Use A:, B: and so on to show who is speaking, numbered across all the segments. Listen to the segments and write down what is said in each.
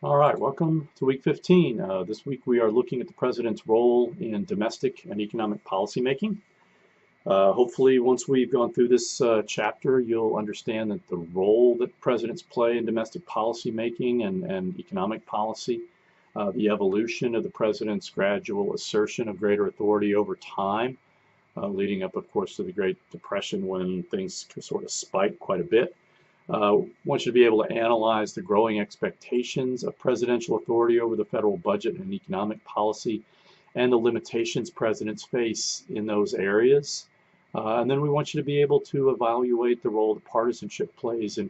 A: All right, welcome to week 15. This week we are looking at the president's role in domestic and economic policymaking. Hopefully, once we've gone through this chapter, you'll understand that the role that presidents play in domestic policymaking and economic policy, the evolution of the president's gradual assertion of greater authority over time, leading up, of course, to the Great Depression when things sort of spiked quite a bit. Want you to be able to analyze the growing expectations of presidential authority over the federal budget and economic policy and the limitations presidents face in those areas. And then we want you to be able to evaluate the role that partisanship plays in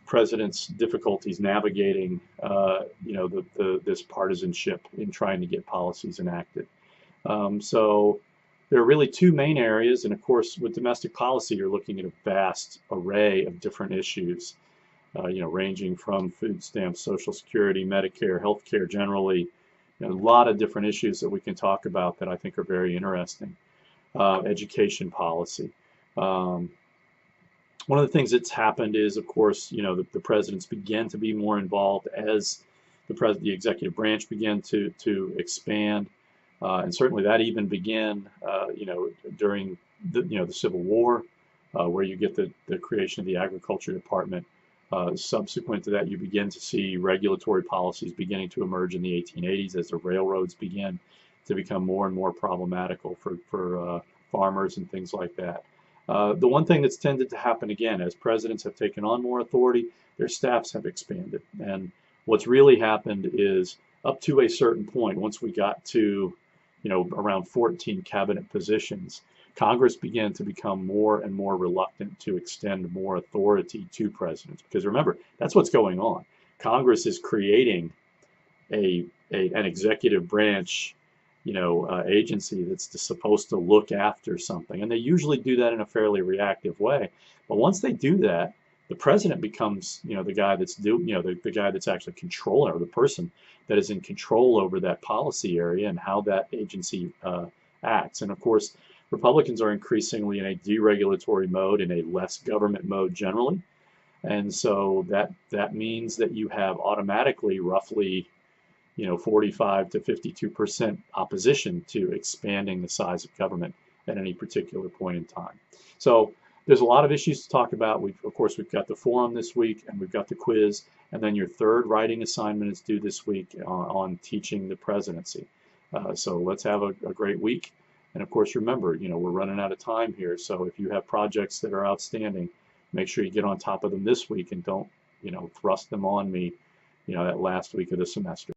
A: presidents' difficulties navigating this partisanship in trying to get policies enacted. So there are really two main areas, and of course, with domestic policy, you're looking at a vast array of different issues, ranging from food stamps, Social Security, Medicare, healthcare generally, a lot of different issues that we can talk about that I think are very interesting. Education policy. One of the things that's happened is, of course, the presidents began to be more involved as the executive branch began to expand. And certainly that even began, during the Civil War, where you get the creation of the Agriculture Department. Subsequent to that, you begin to see regulatory policies beginning to emerge in the 1880s as the railroads began to become more and more problematical for farmers and things like that. The one thing that's tended to happen again, as presidents have taken on more authority, their staffs have expanded. And what's really happened is up to a certain point, once we got to around 14 cabinet positions, Congress began to become more and more reluctant to extend more authority to presidents. Because remember, that's what's going on. Congress is creating an executive branch, agency that's supposed to look after something, and they usually do that in a fairly reactive way. But once they do that, the president becomes, the guy that's the guy that's actually controlling, or the person that is in control over that policy area and how that agency acts. And of course, Republicans are increasingly in a deregulatory mode, in a less government mode generally. And so that means that you have automatically roughly 45 to 52% opposition to expanding the size of government at any particular point in time. So there's a lot of issues to talk about. Of course, we've got the forum this week, and we've got the quiz, and then your third writing assignment is due this week on teaching the presidency. So let's have a great week. And of course, remember, we're running out of time here. So if you have projects that are outstanding, make sure you get on top of them this week and don't, thrust them on me, that last week of the semester.